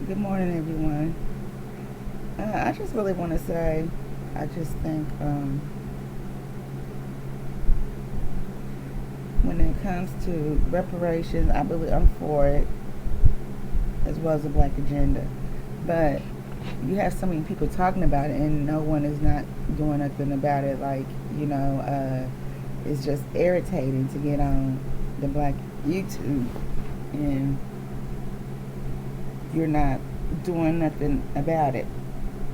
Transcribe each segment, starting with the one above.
Good morning, everyone. I just really want to say, I just think when it comes to reparations, I believe I'm for it, as well as the Black agenda. But you have so many people talking about it, and no one is not doing nothing about it. It's just irritating to get on the Black YouTube, and you're not doing nothing about it.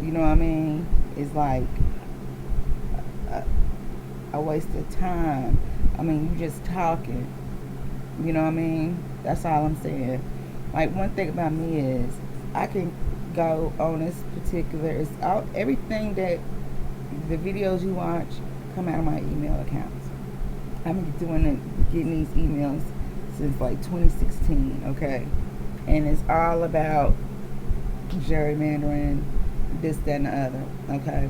You know what I mean? It's like a, a waste of time. I mean, you just talking. You know what I mean? That's all I'm saying. Like, one thing about me is I can go on this particular. It's all everything that the videos you watch come out of my email accounts. I've been getting these emails since like 2016. Okay, and it's all about gerrymandering, this, that, and the other. Okay,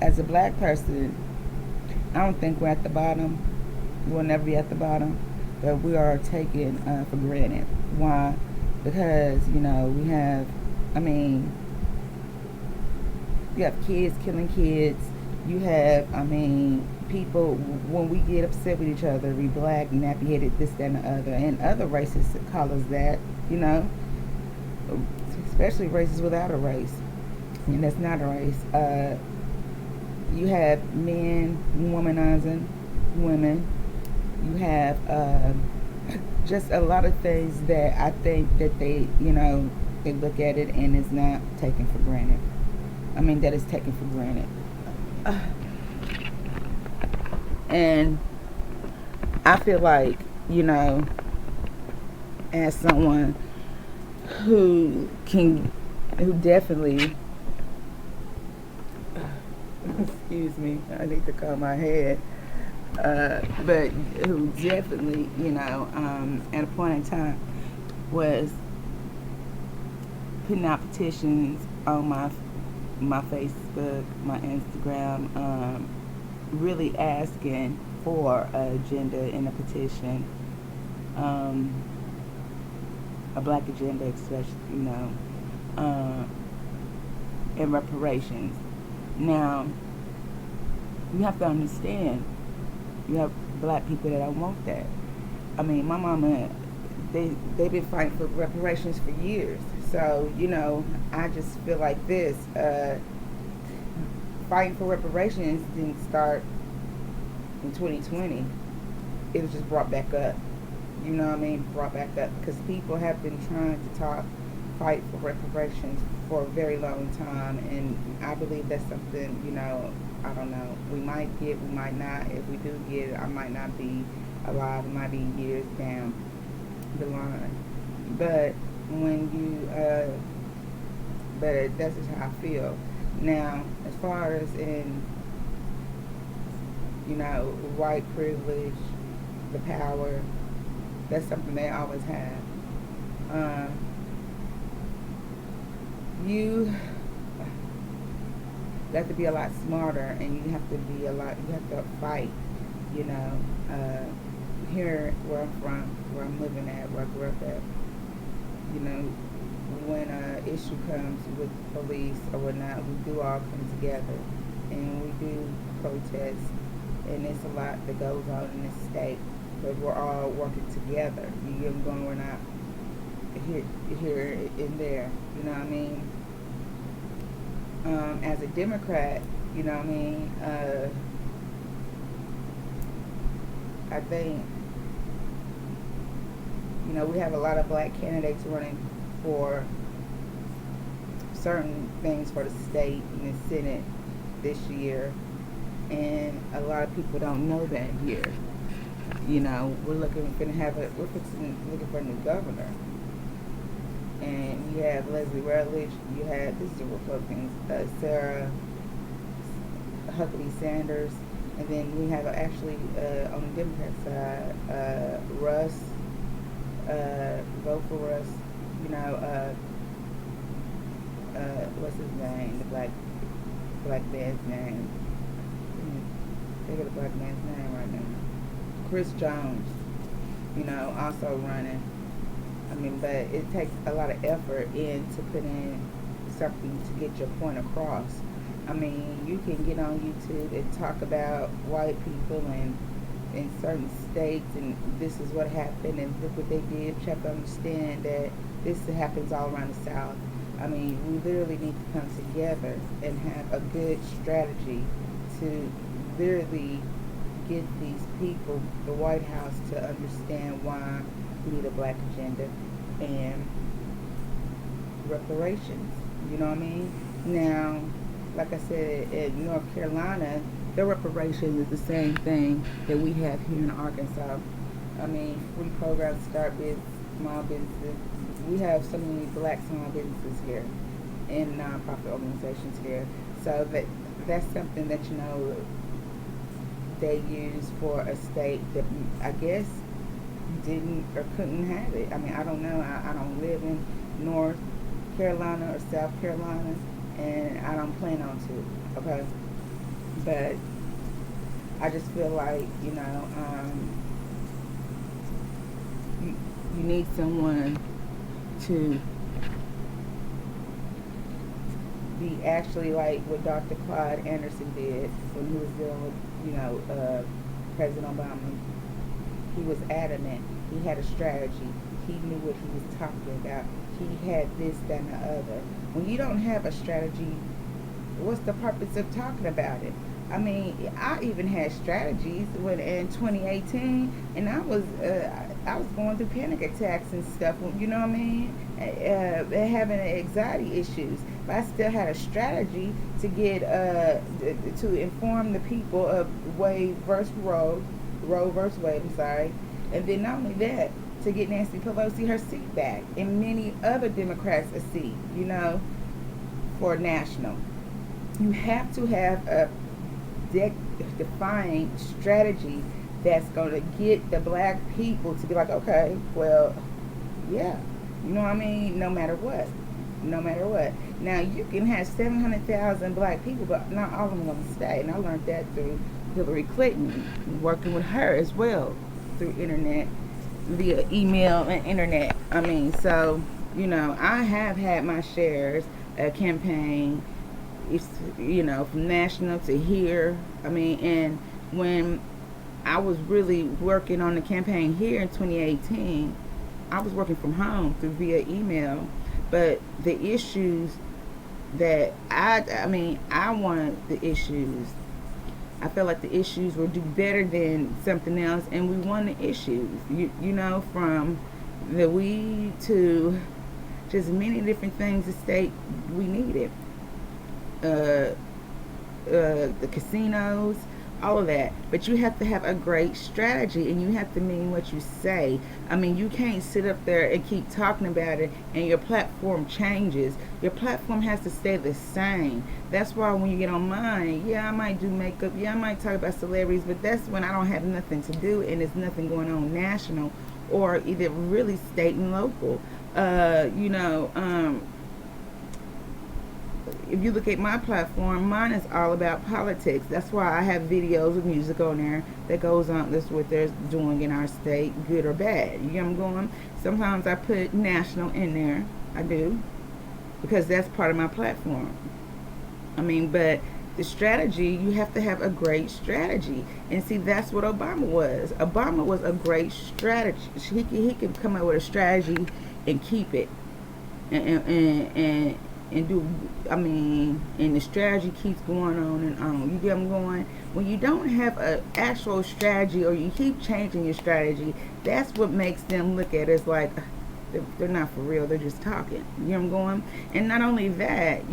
as a black person, I don't think we're at the bottom. We'll never be at the bottom, but we are taken for granted. Why? Because we have. I mean, you have kids killing kids. You have. I mean, people when we get upset with each other, we black, nappy headed, this, that, and the other, and other races call us that. You know, especially races without a race, and that's not a race. You have men womanizing women. You have just a lot of things that I think that they look at it and it's not taken for granted. I mean, that is taken for granted. Uh, and I feel like, as someone who can, who definitely, excuse me, I need to calm my head, but who definitely, at a point in time was putting out petitions on my Facebook, my Instagram, really asking for an agenda in a petition, a black agenda, especially, uh, and reparations. Now, you have to understand, you have black people that don't want that. I mean, my mama, they've been fighting for reparations for years. So, I just feel like this. Fighting for reparations didn't start in 2020. It was just brought back up. You know what I mean? Brought back up because people have been trying to fight for reparations for a very long time, and I believe that's something. I don't know. We might get, we might not. If we do get it, I might not be alive. It might be years down the line. But when but that's just how I feel. Now, as far as in, white privilege, the power, that's something they always have. Uh, you have to be a lot smarter, and you have to you have to fight, you know. Uh, Here, where I'm from, where I'm living at, where I grew up at, when an issue comes with police or whatnot, we do all come together and we do protest, and it's a lot that goes on in this state, but we're all working together. You get them going, we're not here and there, you know what I mean? As a Democrat, you know what I mean, I think, we have a lot of black candidates running for certain things for the state and the Senate this year, and a lot of people don't know that here. We're looking for a new governor, and you have Leslie Rutledge. This is the Republicans, Sarah Huckabee Sanders, and then we have actually on the Democrat side, Russ. Vote for Russ. What's his name? The black man's name. Think of the black man's name right now. Chris Jones. also running. I mean, but it takes a lot of effort to put in something to get your point across. I mean, you can get on YouTube and talk about white people and in certain states, and this is what happened, and look what they did. You have to understand that this happens all around the South. I mean, we literally need to come together and have a good strategy to literally get these people, the White House, to understand why we need a black agenda and reparations. You know what I mean? Now, like I said, in North Carolina, their reparations is the same thing that we have here in Arkansas. I mean, free programs, start with small businesses. We have so many black small businesses here and nonprofit organizations here. So that's something that they use for a state that I guess didn't or couldn't have it. I mean, I don't know. I don't live in North Carolina or South Carolina, and I don't plan on to. Okay, but I just feel like you need someone to be actually like what Dr. Claude Anderson did when he was dealing with President Obama. He was adamant. He had a strategy. He knew what he was talking about. He had this, that, and the other. When you don't have a strategy, what's the purpose of talking about it? I mean, I even had strategies when in 2018, and I was going through panic attacks and stuff. You know what I mean? Having anxiety issues, but I still had a strategy to get to inform the people of Wade versus Roe versus Wade. I'm sorry, and then not only that, to get Nancy Pelosi her seat back, and many other Democrats a seat. For national, you have to have a defined strategy that's going to get the black people to be like, okay, well, yeah, you know what I mean? No matter what. Now, you can have 700,000 black people, but not all of them going to stay. And I learned that through Hillary Clinton, working with her as well through internet, via email and internet. I mean, so, I have had my shares of campaign, from national to here. I mean, and when I was really working on the campaign here in 2018, I was working from home through via email, but the issues that I wanted the issues. I felt like the issues would do better than something else, and we won the issues. From the weed to just many different things the state we needed. The casinos, all of that. But you have to have a great strategy, and you have to mean what you say. I mean, you can't sit up there and keep talking about it and your platform changes. Your platform has to stay the same. That's why when you get on mine, I might do makeup, I might talk about celebrities, but that's when I don't have nothing to do and there's nothing going on national or either really state and local. If you look at my platform, mine is all about politics. That's why I have videos of music on there that goes on. That's what they're doing in our state, good or bad. You get what I'm going? Sometimes I put national in there. I do, because that's part of my platform. I mean, but the strategy, you have to have a great strategy. And see, that's what Obama was. Obama was a great strategist. He could come up with a strategy and keep it. And do, and the strategy keeps going on and on. You get them going? When you don't have an actual strategy, or you keep changing your strategy, that's what makes them look at it as like, they're not for real, they're just talking. You know what I'm going? And not only that,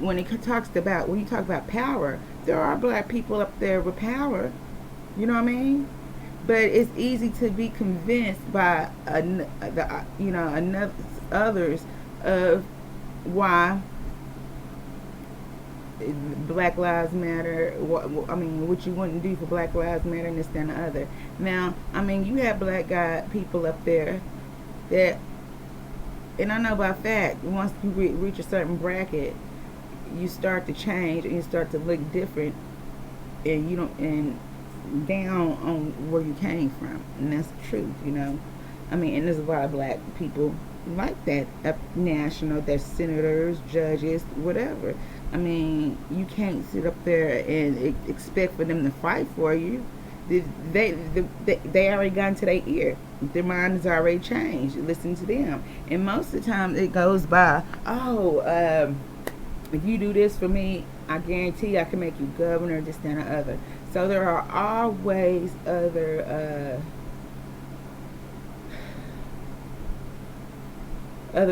when you talk about power, there are black people up there with power. You know what I mean? But it's easy to be convinced by others of why Black Lives Matter. What you wouldn't do for Black Lives Matter, and this, that, and the other. Now, you have black people up there that, and I know by fact, once you reach a certain bracket, you start to change and you start to look different, and you don't, and down on where you came from, and that's the truth, you know. I mean, and there's a lot of black people like that up national. They're senators, judges, whatever. I mean, you can't sit up there and expect for them to fight for you. They already got into their ear. Their mind has already changed. Listen to them, and most of the time it goes by. Oh, if you do this for me, I guarantee I can make you governor, this, that, and the other. So there are always other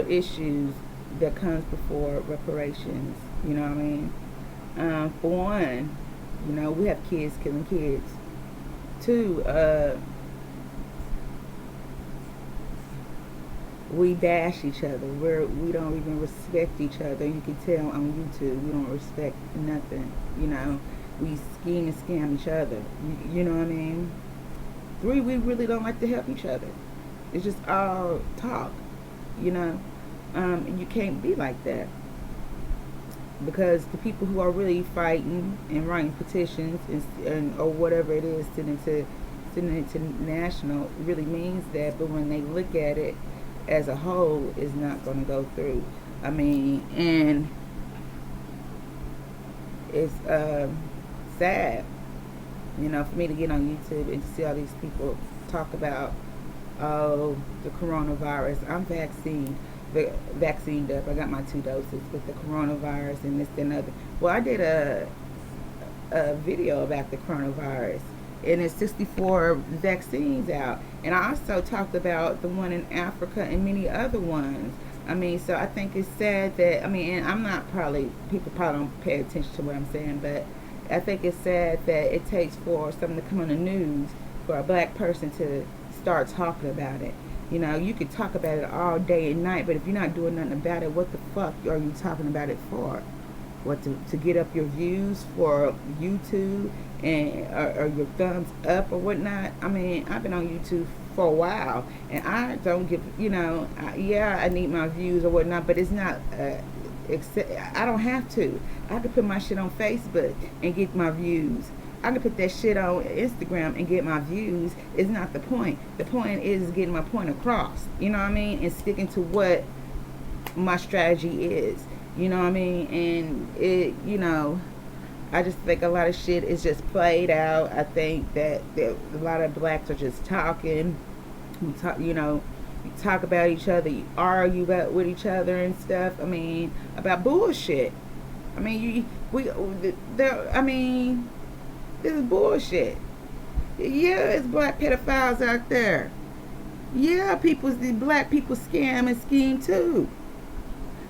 issues that comes before reparations. You know what I mean? For one, you know, we have kids killing kids. Two, we bash each other. We don't even respect each other. You can tell on YouTube we don't respect nothing. You know, we scheme and scam each other. You know what I mean? Three, we really don't like to help each other. It's just all talk. You know, you can't be like that, because the people who are really fighting and writing petitions and or whatever it is, sending it to national, really means that. But when they look at it as a whole, it's not going to go through. I mean, and it's sad, you know, for me to get on YouTube and to see all these people talk about, oh, the coronavirus. I'm vaccinated up. I got my 2 doses with the coronavirus and this and other. Well, I did a video about the coronavirus, and there's 64 vaccines out. And I also talked about the one in Africa and many other ones. I mean, so I think it's sad that, I mean, and people probably don't pay attention to what I'm saying, but I think it's sad that it takes for something to come on the news for a black person to start talking about it. You know, you could talk about it all day and night, but if you're not doing nothing about it, what the fuck are you talking about it for? What, to get up your views for YouTube and or your thumbs up or whatnot? I mean, I've been on YouTube for a while, and I don't give, you know, I need my views or whatnot, but it's not. I don't have to. I can put my shit on Facebook and get my views. I can put that shit on Instagram and get my views. It's not the point. The point is getting my point across. You know what I mean? And sticking to what my strategy is. You know what I mean? And it, you know, I just think a lot of shit is just played out. I think that a lot of blacks are just talking. You know, you talk about each other, you argue with each other and stuff. I mean, about bullshit. I mean, this is bullshit. Yeah, it's black pedophiles out there. Yeah, the black people scam and scheme too.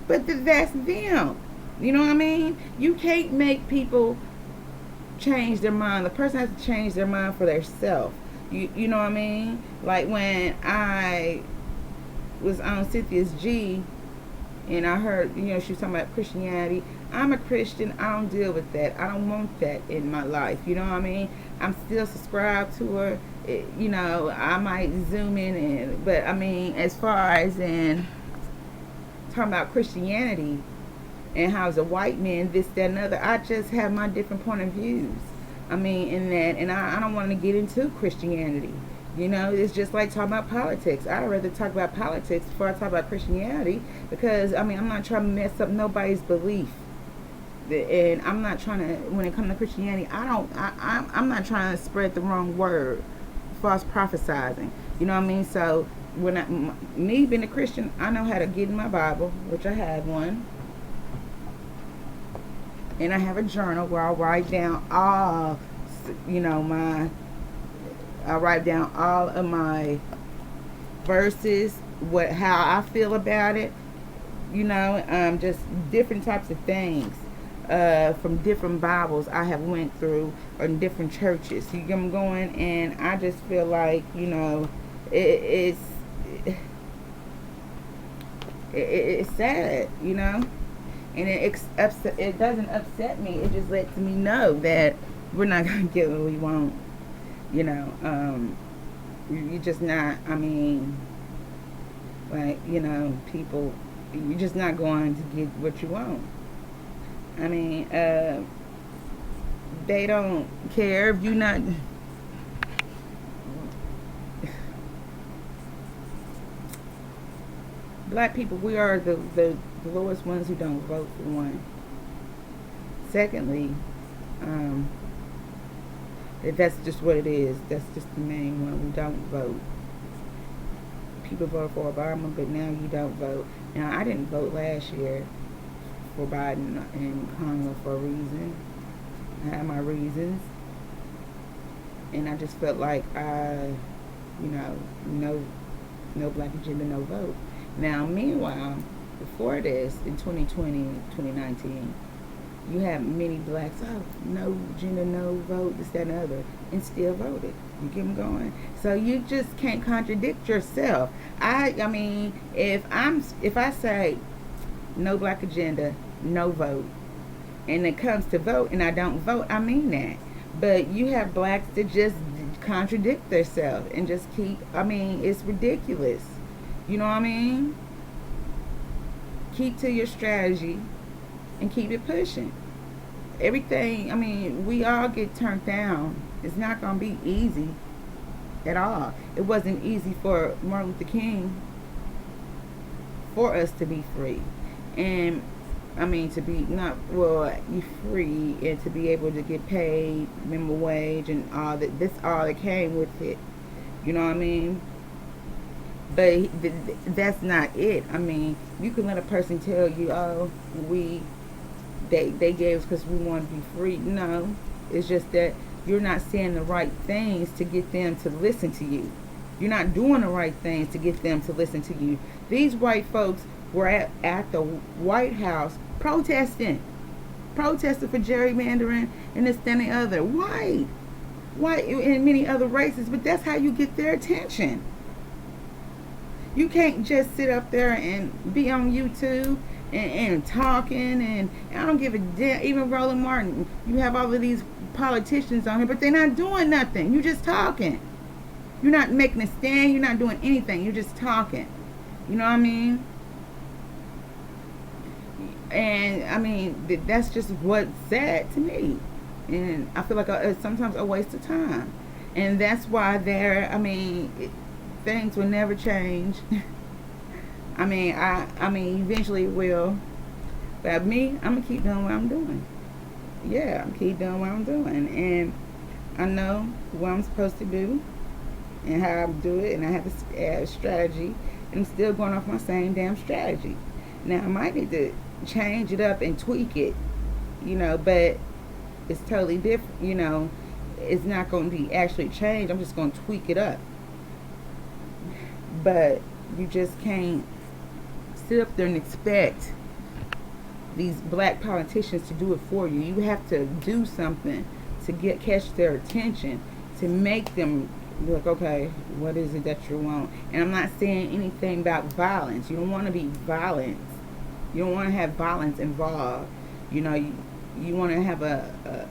But that's them. You know what I mean? You can't make people change their mind. The person has to change their mind for themselves. You know what I mean? Like when I was on Cynthia's G, and I heard, you know, she was talking about Christianity. I'm a Christian. I don't deal with that. I don't want that in my life. You know what I mean? I'm still subscribed to her. You know, I might zoom in, but I mean, as far as in talking about Christianity and how as a white man, this, that, and other, I just have my different point of views. I mean, in that, and I don't want to get into Christianity. You know, it's just like talking about politics. I'd rather talk about politics before I talk about Christianity, because, I mean, I'm not trying to mess up nobody's belief. And I'm not trying to, when it comes to Christianity, I'm not trying to spread the wrong word, false prophesizing. You know what I mean? So, me being a Christian, I know how to get in my Bible, which I have one. And I have a journal where I write down all, you know, I write down all of my verses, how I feel about it, you know, just different types of things from different Bibles I have went through or in different churches. You get I'm going, and I just feel like, you know, it's sad, you know, and it doesn't upset me. It just lets me know that we're not gonna get what we want. You know, you're just not, I mean, like, you know, people, you're just not going to get what you want. I mean, they don't care if you're not Black people, we are the lowest ones who don't vote, for one. Secondly, um, that's just what it is. That's just the main one. We don't vote. People voted for Obama, but now you don't vote. Now, I didn't vote last year for Biden and Kamala for a reason. I had my reasons. And I just felt like no black agenda, no vote. Now, meanwhile, before this, in 2020, 2019, you have many blacks, oh, no agenda, no vote, this, that, and the other, and still voted. You get them going. So you just can't contradict yourself. I mean, if I say no black agenda, no vote, and it comes to vote and I don't vote, I mean that. But you have blacks that just contradict themselves and just keep, I mean, it's ridiculous. You know what I mean? Keep to your strategy and keep it pushing. Everything, I mean, we all get turned down. It's not going to be easy at all. It wasn't easy for Martin Luther King for us to be free. And I mean, to be not, well, you free and to be able to get paid minimum wage and all that. This all that came with it. You know what I mean? But that's not it. I mean, you can let a person tell you, oh, they gave us because we want to be free. No, it's just that you're not saying the right things to get them to listen to you. You're not doing the right things to get them to listen to you. These white folks were at the White House protesting for gerrymandering and this, that, and the other. White, and many other races, but that's how you get their attention. You can't just sit up there and be on YouTube and talking, and I don't give a damn. Even Roland Martin, you have all of these politicians on here, but they're not doing nothing. You're just talking. You're not making a stand. You're not doing anything. You're just talking. You know what I mean? And I mean, that's just what's sad to me. And I feel like it's sometimes a waste of time. And that's why things will never change. I mean, eventually it will. But me, I'm going to keep doing what I'm doing. Yeah, I'm keep doing what I'm doing. And I know what I'm supposed to do and how I do it. And I have a strategy. And I'm still going off my same damn strategy. Now, I might need to change it up and tweak it, but it's totally different. It's not going to be actually changed. I'm just going to tweak it up. But you just can't sit up there and expect these black politicians to do it for you. You have to do something to catch their attention, to make them be like, okay, what is it that you want? And I'm not saying anything about violence. You don't want to be violent. You don't want to have violence involved. You want to have a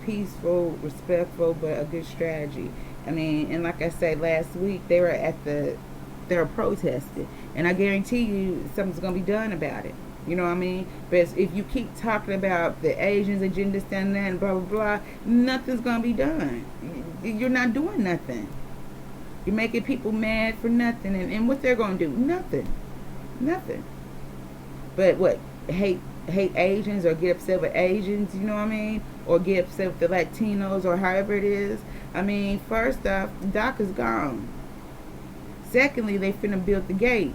peaceful, respectful, but a good strategy. I mean, and like I said last week, they were protesting, and I guarantee you something's gonna be done about it. You know what I mean? But if you keep talking about the Asians agenda, and that, and blah blah blah, nothing's gonna be done. You're not doing nothing. You're making people mad for nothing, and what they're gonna do? Nothing. But what? Hate Asians or get upset with Asians, you know what I mean? Or get upset with the Latinos or however it is. I mean, first off, DACA's gone. Secondly, they finna build the gate.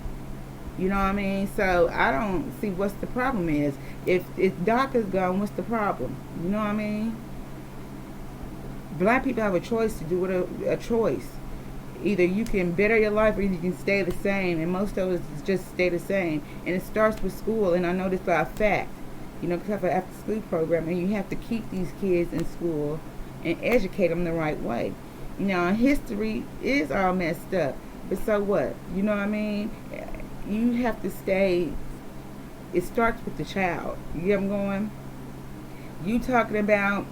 You know what I mean? So I don't see what's the problem is. If DACA's gone, what's the problem? You know what I mean? Black people have a choice to do a choice. Either you can better your life or you can stay the same, and most of us just stay the same. And it starts with school, and I know this by a fact. Because I have an after school program, and you have to keep these kids in school and educate them the right way. History is all messed up, but so what? You know what I mean? You have to stay. It starts with the child. You get them going? You talking about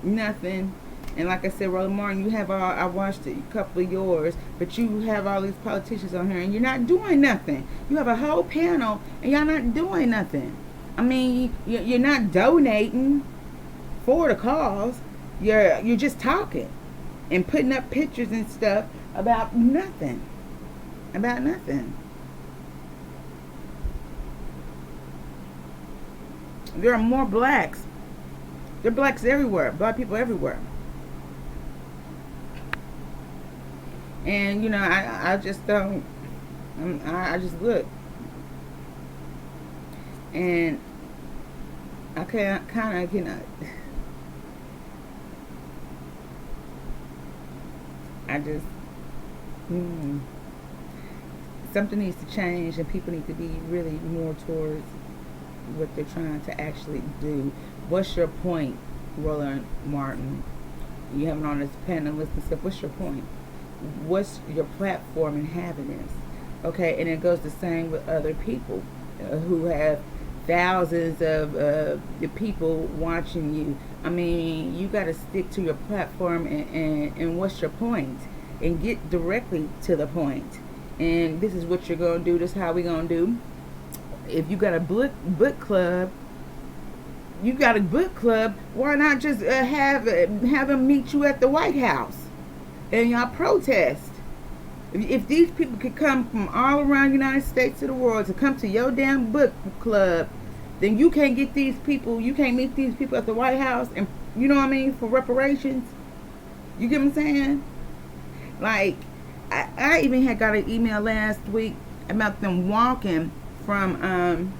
nothing. And like I said, Roland Martin, you have I watched a couple of yours, but you have all these politicians on here, and you're not doing nothing. You have a whole panel, and y'all not doing nothing. I mean, you're not donating for the cause. You're just talking and putting up pictures and stuff about nothing. There are more blacks. There are blacks everywhere. Black people everywhere. And you know, I just don't. I just look, and I can't kind of, you know. I just. Mm, something needs to change, and people need to be really more towards what they're trying to actually do. What's your point, Roland Martin? You having on this panelist and stuff. What's your point? What's your platform in having this? Okay, and it goes the same with other people who have thousands of the people watching you. I mean, you got to stick to your platform, and what's your point, and get directly to the point. And this is what you're gonna do. This is how we gonna do. If you got a book club, you got a book club. Why not just have them meet you at the White House and y'all protest? If these people could come from all around the United States to the world to come to your damn book club, then you can't get these people. You can't meet these people at the White House, and you know what I mean, for reparations. You get what I'm saying? Like, I even had got an email last week about them walking from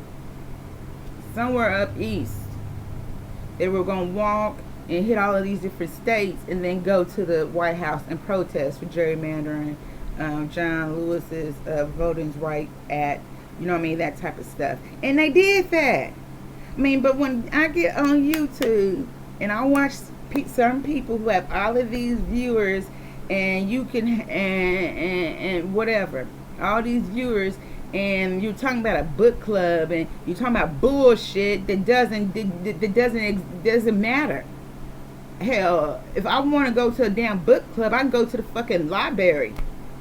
somewhere up east. They were going to walk and hit all of these different states and then go to the White House and protest for gerrymandering, John Lewis's voting right act, you know what I mean, that type of stuff. And they did that. I mean, but when I get on YouTube and I watch some people who have all of these viewers, and you can and whatever, all these viewers, and you're talking about a book club, and you're talking about bullshit that doesn't matter. Hell, if I want to go to a damn book club, I can go to the fucking library.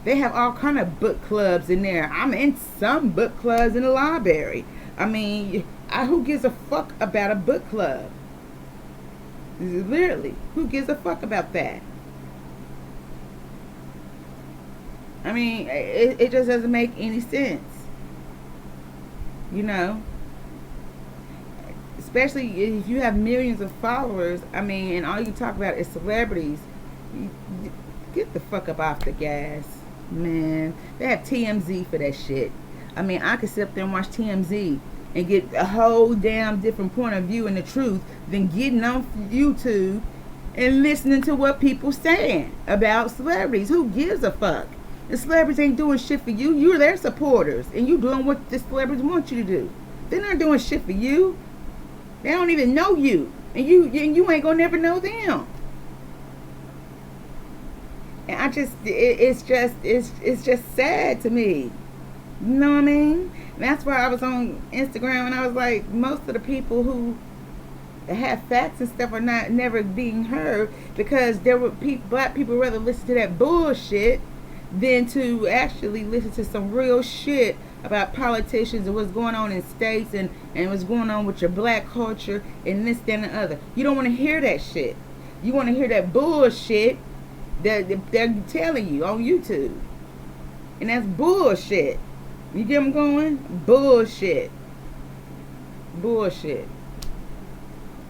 They have all kind of book clubs in there. I'm in some book clubs in the library. I mean, who gives a fuck about a book club? Literally, who gives a fuck about that? I mean, it just doesn't make any sense. You know? Especially if you have millions of followers, I mean, and all you talk about is celebrities. Get the fuck up off the gas, man. They have TMZ for that shit. I mean, I could sit up there and watch TMZ and get a whole damn different point of view and the truth than getting on YouTube and listening to what people saying about celebrities. Who gives a fuck? The celebrities ain't doing shit for you. You're their supporters, and you doing what the celebrities want you to do. They're not doing shit for you. They don't even know you, and you ain't gonna never know them. And it's just sad to me. You know what I mean? And that's why I was on Instagram and I was like, most of the people who have facts and stuff are never being heard, because there were black people rather listen to that bullshit than to actually listen to some real shit about politicians and what's going on in states and what's going on with your black culture and this, that, and the other. You don't want to hear that shit. You want to hear that bullshit that they're telling you on YouTube. And that's bullshit. You get them going? Bullshit. Bullshit.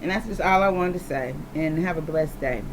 And that's just all I wanted to say. And have a blessed day.